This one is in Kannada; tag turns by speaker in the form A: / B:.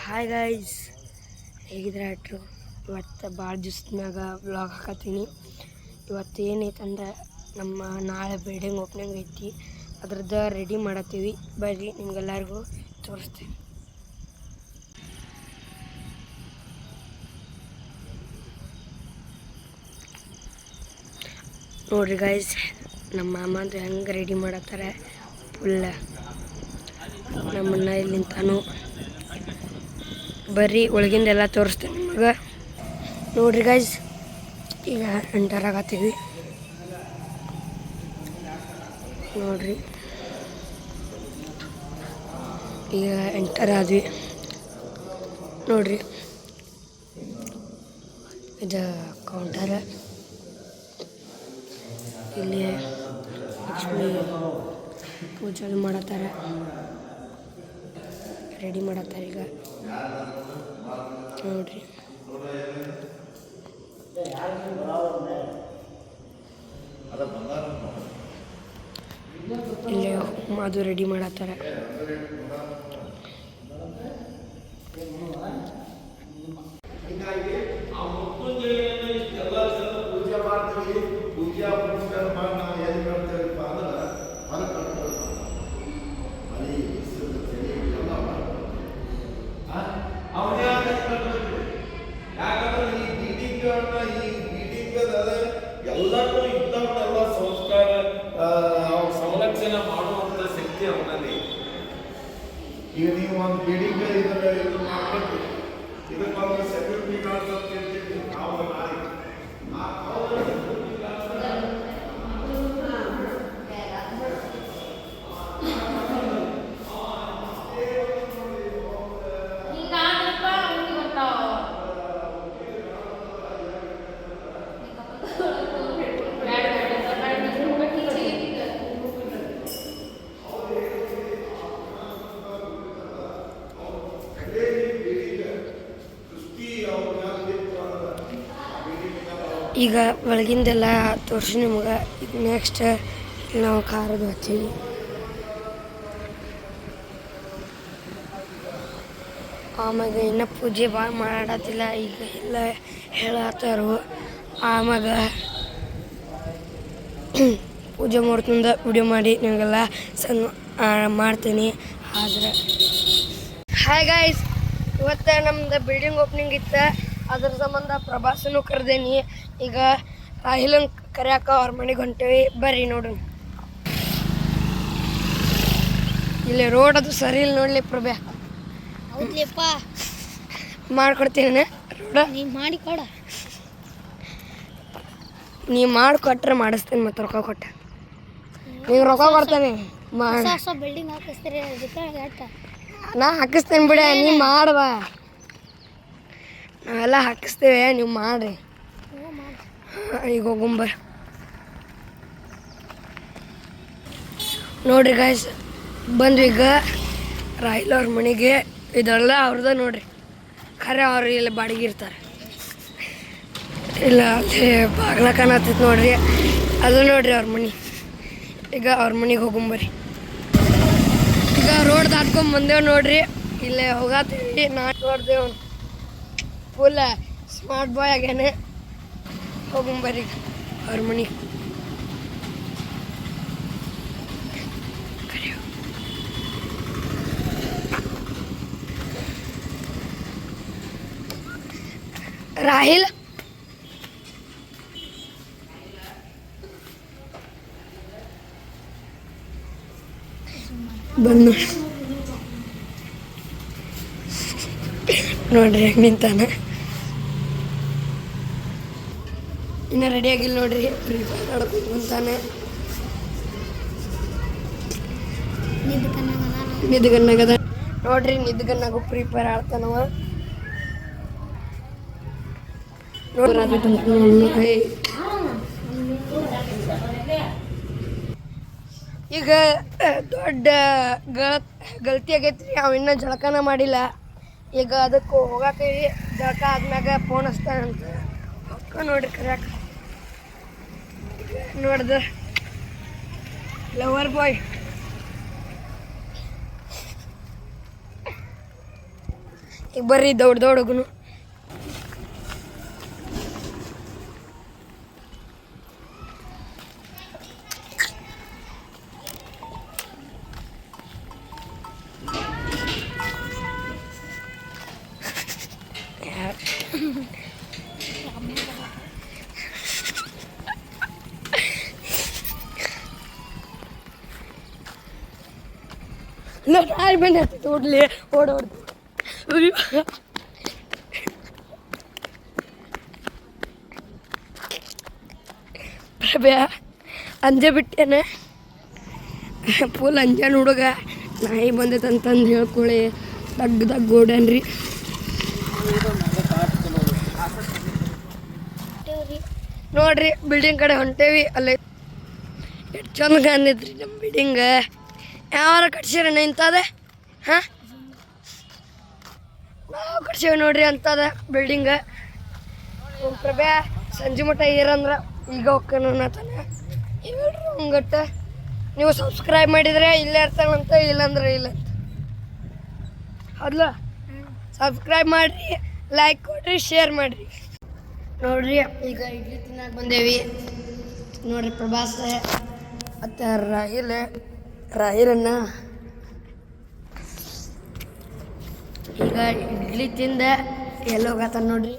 A: Hi guys, ಹೇಗಿದ್ರೆ ಆಟ್ರು. ಇವತ್ತು ಭಾಳ ದಿವ್ಸನಾಗ ವ್ಲಾಗ್ ಹಾಕತ್ತೀನಿ. ಇವತ್ತು ಏನೈತಂದ್ರೆ ನಮ್ಮ ನಾಳೆ ಬಿಲ್ಡಿಂಗ್ ಓಪನಿಂಗ್ ಐತಿ, ಅದ್ರದ್ದು ರೆಡಿ ಮಾಡತ್ತೀವಿ. ಬರ್ರಿ ನಿಮ್ಗೆಲ್ಲರಿಗೂ ತೋರಿಸ್ತೀನಿ. ನೋಡ್ರಿ ಗೈಸ್, ನಮ್ಮ ಮಾಮಂದ್ರೆ ಹೆಂಗೆ ರೆಡಿ ಮಾಡತ್ತಾರೆ. ಫುಲ್ಲ ನಮ್ಮನ್ನ ಇಲ್ಲಿಂತಾನು ಬರ್ರಿ ಒಳಗಿಂದೆಲ್ಲ ತೋರಿಸ್ತೀನಿ ನಿಮಗೆ. ನೋಡ್ರಿ ಗೈಸ್, ಈಗ ಎಂಟರ್ ಆಗತ್ತೀವಿ. ನೋಡ್ರಿ, ಈಗ ಎಂಟರ್ ಆದ್ವಿ. ನೋಡ್ರಿ, ಇದು ಕೌಂಟರ್. ಇಲ್ಲಿ ಲಕ್ಷ್ಮಿ ಪೂಜೆ ಮಾಡತ್ತಾರೆ, ರೆಡಿ ಮಾಡತ್ತಾರೆ. ಈಗ ನೋಡ್ರಿ, ಇಲ್ಲಿ ಅದು ರೆಡಿ ಮಾಡತ್ತಾರೆ.
B: ಎಲ್ಲರೂ ಇದ್ದವನ್ನೆಲ್ಲ ಸಂಸ್ಕಾರ ಸಂರಕ್ಷಣೆ ಮಾಡುವಂಥ ಶಕ್ತಿ ಅವನಲ್ಲಿ. ಈಗ ನೀವು ಒಂದು ಬಿಲ್ಡಿಂಗ್ ಇದು ಮಾಡಬೇಕು, ಇದಕ್ಕೊಂದು ಸೆಕ್ಯೂರಿಟಿ ಗಾರ್ಡ್ಸ್ ಅಂತ ಹೇಳ್ತೀವಿ ನಾವು.
A: ಈಗ ಒಳಗಿಂದೆಲ್ಲ ತೋರಿಸಿ ನಿಮ್ಗೆ. ಈಗ ನೆಕ್ಸ್ಟ್ ನಾವು ಖಾರದು ಹಚ್ತೀವಿ. ಆಮ್ಯಾಗ ಇನ್ನೂ ಪೂಜೆ ಭಾಳ ಮಾಡತ್ತಿಲ್ಲ, ಈಗ ಎಲ್ಲ ಹೇಳತ್ತಾರು. ಆಮ್ಯಾಗ ಪೂಜೆ ಮಾಡ್ತಂದ ವಿಡಿಯೋ ಮಾಡಿ ನಿಮಗೆಲ್ಲ ಮಾಡ್ತೀನಿ. ಆದ್ರೆ ಹಾಯ್ ಗೈಸ್, ಇವತ್ತು ನಮ್ದು ಬಿಲ್ಡಿಂಗ್ ಓಪನಿಂಗ್ ಇತ್ತು, ಅದ್ರ ಸಂಬಂಧ ಪ್ರವಾಸನೂ ಕರೆದೇನಿ. ಈಗ ರಾಹಿಲನ್ ಕರ್ಯಾಕ ಅವ್ರ ಮನೆಗೆ ಹೊಂಟೇವಿ. ಬರ್ರಿ ನೋಡೋಣ. ಇಲ್ಲಿ ರೋಡ್ ಅದು ಸರಿ ಇಲ್ಲ ನೋಡ್ಲಿ ಪ್ರಭೆ.
C: ಹೌದ್ಲಿಪ್ಪ,
A: ಮಾಡ್ಕೊಡ್ತೀನಿ ರೋಡ.
C: ನೀ ಮಾಡಿ ಕೊಡ.
A: ನೀ ಮಾಡಿಕೊಟ್ರೆ ಮಾಡಿಸ್ತೀನಿ, ಮತ್ತೆ ರೊಕ್ಕ ಕೊಟ್ಟೆ ನೀವು ರೊಕ್ಕ ಕೊಡ್ತೇನೆ.
C: ಹೊಸ ಬಿಲ್ಡಿಂಗ್ ಹಾಕಿಸ್ತೀರಿ,
A: ನಾ ಹಾಕಿಸ್ತೇನೆ ಬಿಡ, ನೀ ಮಾಡುವ. ನಾವೆಲ್ಲ ಹಾಕಿಸ್ತೇವೆ, ನೀವು ಮಾಡ್ರಿ. ಈಗ ಹೋಗುಂಬರ್. ನೋಡ್ರಿ ಗಾಯ್ಸ್, ಬಂದ್ವಿ ಈಗ ರಾಹಿಲ್ ಅವ್ರ ಮನೆಗೆ. ಇದೆಲ್ಲ ಅವ್ರದ ನೋಡ್ರಿ, ಖರೆ ಅವ್ರು ಇಲ್ಲಿ ಬಾಡಿಗೆ ಇರ್ತಾರೆ. ಇಲ್ಲ ಅಲ್ಲಿ ಬಾಗ್ಲ ಕಾಣತ್ತೈತಿ ನೋಡ್ರಿ, ಅದು ನೋಡ್ರಿ ಅವ್ರ ಮನೆ. ಈಗ ಅವ್ರ ಮನೆಗೆ ಹೋಗುಂಬರಿ. ಈಗ ರೋಡ್ ದಾಟ್ಕೊಂಡ್ ಬಂದೇವು ನೋಡ್ರಿ, ಇಲ್ಲೇ ಹೋಗತ್ತೀವಿ. ನೋಡ್ದೇವ್ ಫುಲ್ ಸ್ಮಾರ್ಟ್ ಬಾಯ್ ಆಗ್ಯಾನೆ. ಹೋಗುಂಬರಿ ಅವ್ರ ಮನೆ. ರಾಹಿಲ್ ಬಂದು ನೋಡ್ರಿ ಹೆಂಗೆ ನಿಂತಾನೆ. ಇನ್ನು ರೆಡಿ ಆಗಿಲ್ಲ ನೋಡ್ರಿ, ಫ್ರೀ ಫೈರ್ ಆಡ್ಕೊಂಡು ನಿಂತಾನೆ. ನಿದ್ಗನ್ನಾಗದ ನೋಡ್ರಿ, ನಿದ್ಗನ್ನಾಗು ಫ್ರೀ ಫೈರ್ ಆಡ್ತಾನವ. ಈಗ ದೊಡ್ಡ ಗಲ್ತಿ ಆಗೈತ್ರಿ, ಅವ ಇನ್ನೂ ಜಳಕನ ಮಾಡಿಲ್ಲ. ಈಗ ಅದಕ್ಕೆ ಹೋಗಾಕೀವಿ. ಜಳಕ ಆದ್ಮ್ಯಾಗ ಫೋನ್ ಹಚ್ತಾನಂತ. ನೋಡ್ರಿ ಕರ್ಯಾಕ ನೋಡ್ದ ಲವರ್ ಬಾಯ್. ಈಗ ಬರ್ರಿ ದೌಡ್ ಹೋಗುನು. ನಾಯಿ ಬಂದು ಹತ್ತಿತ್ತು ಓಡ್ಲಿ ಓಡೋಡ್ದು ಪ್ರಭೆ ಅಂಜೆ ಬಿಟ್ಟೇನೆ ಫುಲ್ ಅಂಜಾನ ಹುಡುಗ. ನಾಯಿ ಬಂದೈತಂತಂದು ಹೇಳ್ಕೊಳ್ಳಿ ದಗ್ಗದಾಗ ಓಡನ್ರಿ. ನೋಡ್ರಿ ಬಿಲ್ಡಿಂಗ್ ಕಡೆ ಹೊಂಟೇವಿ. ಅಲ್ಲಿ ಎಷ್ಟು ಚಂದ ಕಾಣೈತ್ರಿ ನಮ್ಮ ಬಿಲ್ಡಿಂಗ್. ಯಾರು ಕಟ್ಸಿರಣ್ಣ ಇಂಥದೆ? ಹಾಂ, ನಾವು ಕಟ್ಸೇವಿ ನೋಡ್ರಿ ಅಂತದ ಬಿಲ್ಡಿಂಗ್. ಪ್ರಭೆ ಸಂಜೆ ಮಟ್ಟ ಇರಂದ್ರೆ ಈಗ ಹೋಗ್ತಾನೆ ಹೇಳ್ರಿ ಹಂಗಟ್ಟ. ನೀವು ಸಬ್ಸ್ಕ್ರೈಬ್ ಮಾಡಿದರೆ ಇಲ್ಲೇ ಇರ್ತಾನಂತ, ಇಲ್ಲಾಂದ್ರೆ ಇಲ್ಲ ಅಂತ. ಹೌದಲ್ಲ? ಸಬ್ಸ್ಕ್ರೈಬ್ ಮಾಡಿರಿ, ಲೈಕ್ ಕೊಡ್ರಿ, ಶೇರ್ ಮಾಡಿರಿ. ನೋಡ್ರಿ ಈಗ ಇಡ್ಲಿ ತಿನ್ನಕ್ಕೆ ಬಂದೇವಿ. ನೋಡ್ರಿ ಪ್ರಭಾಸ್ ಮತ್ತು ರಾಹಿರನ್ನ ಈಗ ಇಡ್ಲಿ ತಿಂದ ಎಲ್ಲೋಗತ್ತ ನೋಡ್ರಿ.